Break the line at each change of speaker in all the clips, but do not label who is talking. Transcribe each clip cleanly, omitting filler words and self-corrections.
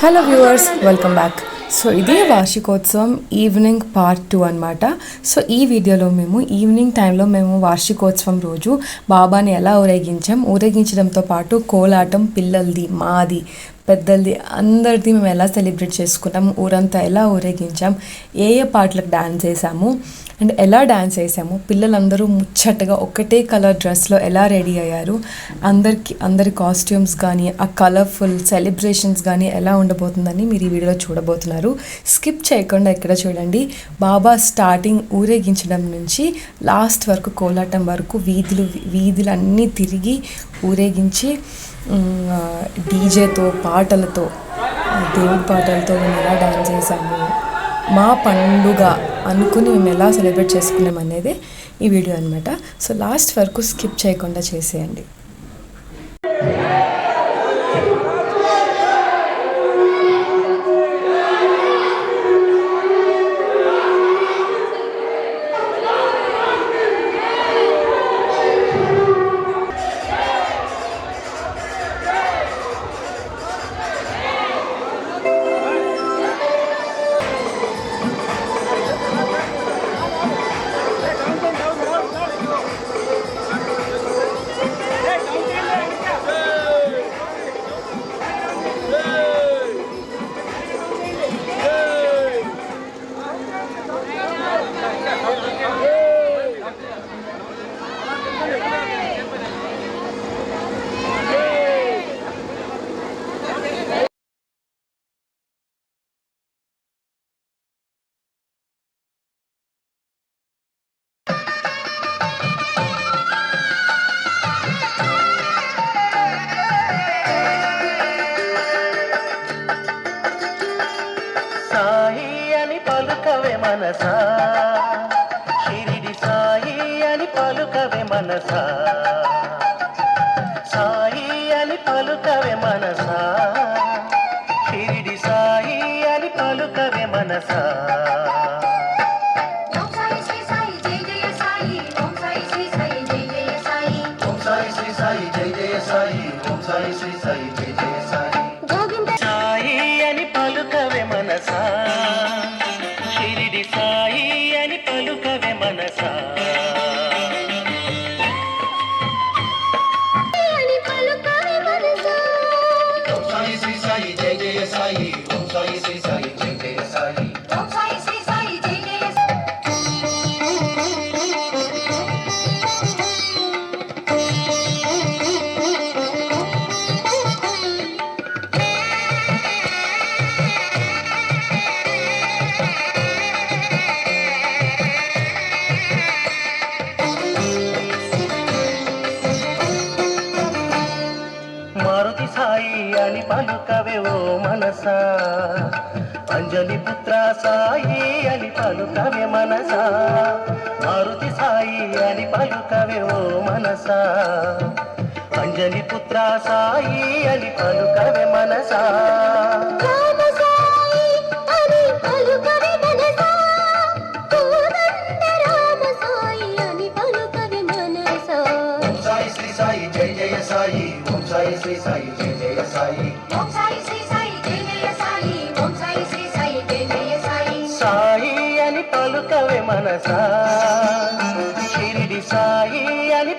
Hello viewers, welcome back. So ఇదే వార్షికోత్సవం evening part 2 అనమాట. సో ఈ వీడియోలో మేము ఈవినింగ్ టైంలో మేము వార్షికోత్సవం రోజు బాబాని ఎలా ఊరేగించడంతో పాటు కోలాటం పిల్లలది, మాది, పెద్దలది, అందరిది మేము ఎలా సెలబ్రేట్ చేసుకున్నాం, ఊరంతా ఎలా ఊరేగించాం, ఏ పాటలకు డాన్స్ చేసాము అండ్ ఎలా డాన్స్ చేసాము, పిల్లలందరూ ముచ్చటగా ఒకటే కలర్ డ్రెస్లో ఎలా రెడీ అయ్యారు, అందరి కాస్ట్యూమ్స్ కానీ ఆ కలర్ఫుల్ సెలబ్రేషన్స్ కానీ ఎలా ఉండబోతుందని మీరు ఈ వీడియోలో చూడబోతున్నారు. స్కిప్ చేయకుండా ఎక్కడ చూడండి. బాబా స్టార్టింగ్ ఊరేగించడం నుంచి లాస్ట్ వరకు కోలాటం వరకు వీధులు అన్నీ తిరిగి ఊరేగించి డీజేతో పాటలతో దేవుడి పాటలతో మేము ఎలా డాన్స్ చేసాము, మా పండుగ అనుకుని మేము ఎలా సెలబ్రేట్ చేసుకున్నాం అనేది ఈ వీడియో అనమాట. సో లాస్ట్ వరకు స్కిప్ చేయకుండా చేసేయండి.
మనసా షిరిడి సాయి అని పలుకవే మనసా, సాయి అని పలుకవే మనసా, షిరిడి సాయి అని పలుకవే మనసా.
ఓం సాయి శ్రీ సాయి జై జయ సాయి, ఓం సాయి శ్రీ సాయి జై జయ సాయి,
ఓం సాయి శ్రీ సాయి జై జయ సాయి, ఓం సాయి శ్రీ సాయి జై జయ సాయి.
గోవింద
సాయి అని పలుకవే మనసా, షిరిడి సాయి అని పలుకవే మనసా.
అని పలుకవే మనసా.
ఓం సాయి శ్రీ సాయి జై జయ సాయి, ఓం సాయి శ్రీ సాయి జై జయ సాయి.
ఓం సాయి శ్రీ సాయి జై జయ
మారుతి సాయి అని పలుకవే ఓ మనసా, అంజలి పుత్ర సాయి అని పలుకవే మనసా. మారుతి సాయి అని పలుకవే ఓ మనసా, అంజలి పుత్ర సాయి అని పలుకవే మనసా.
రామ సాయి అని పలుకవే మనసా, కోదండ రామ సాయి అని పలుకవే మనసా.
ఓం సాయి శ్రీ సాయి జై జయ సాయి, ఓం సాయి శ్రీ సాయి జై జయ సాయి.
ఓం సాయి శ్రీ సాయి జై జయ సాయి, ఓం సాయి శ్రీ సాయి జై జయ సాయి.
సాయి అని పలుకవే మనసా, షిరిడి సాయి అని.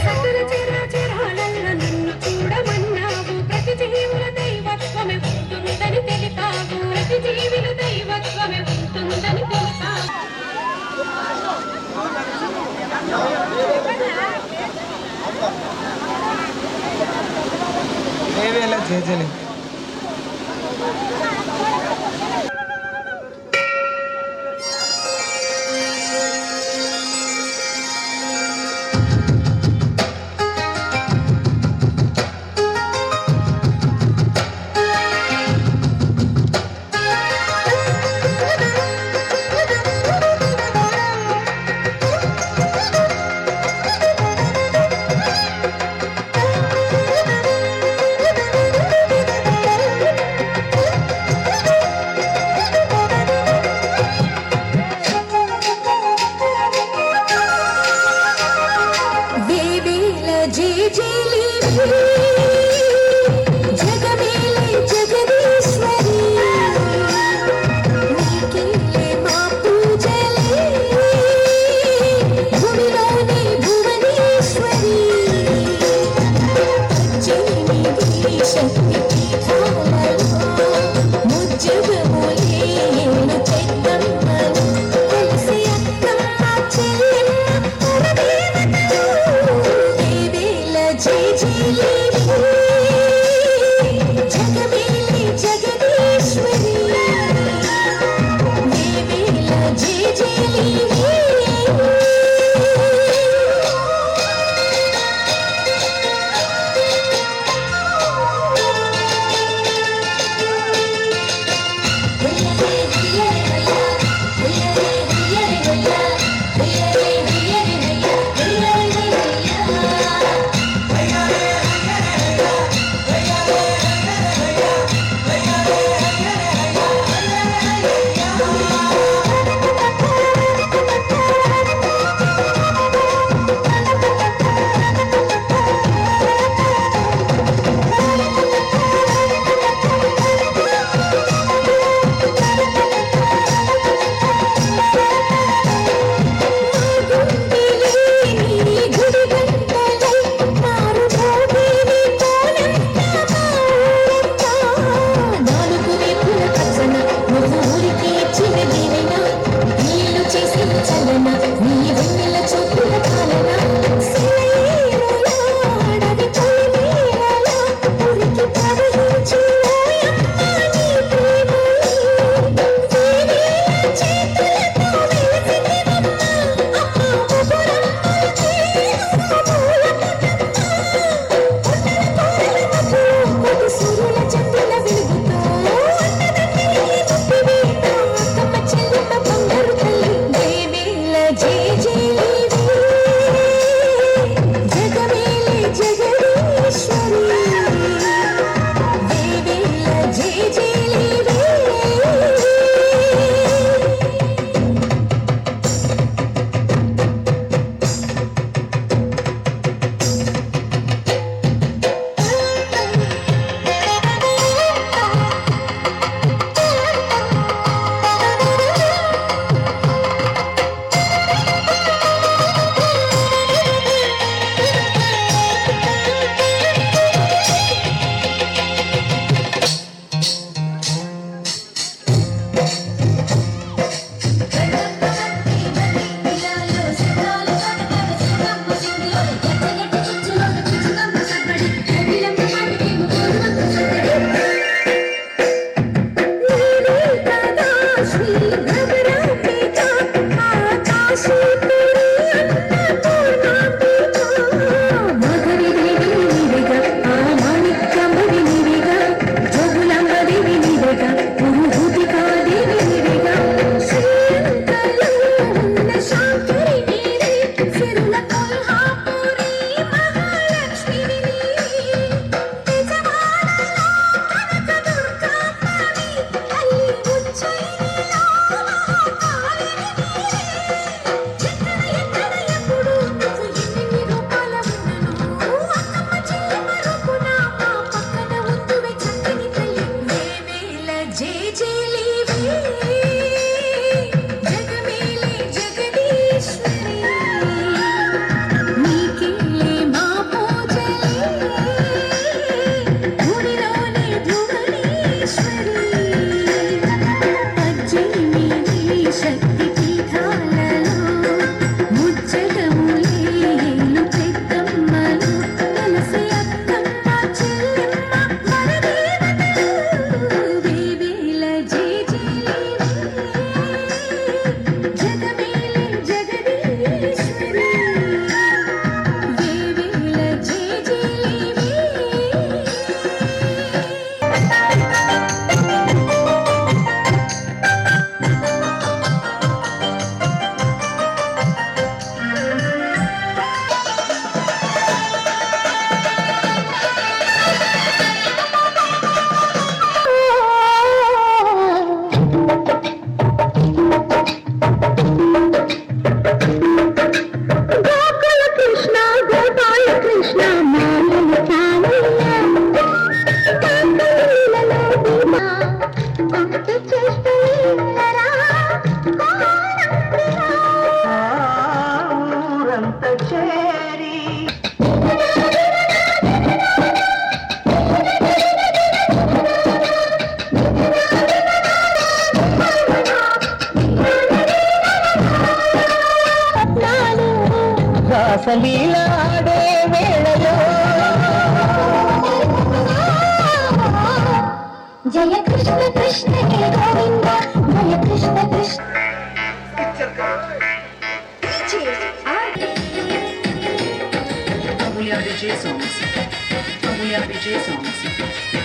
సకల చరాచరాలలో నిన్ను చూడమన్నావు, ప్రతి జీవుల దైవత్వమే ఉంటుందని తెలిపావు, ప్రతి జీవుల దైవత్వమే ఉంటుందని తెలిపావు.
దేవేల జేజలి రాసలీలాడే వేళలో
జయ కృష్ణ కృష్ణ హే గోవింద జయ Krishna Krishna
Mulher DJ Songs.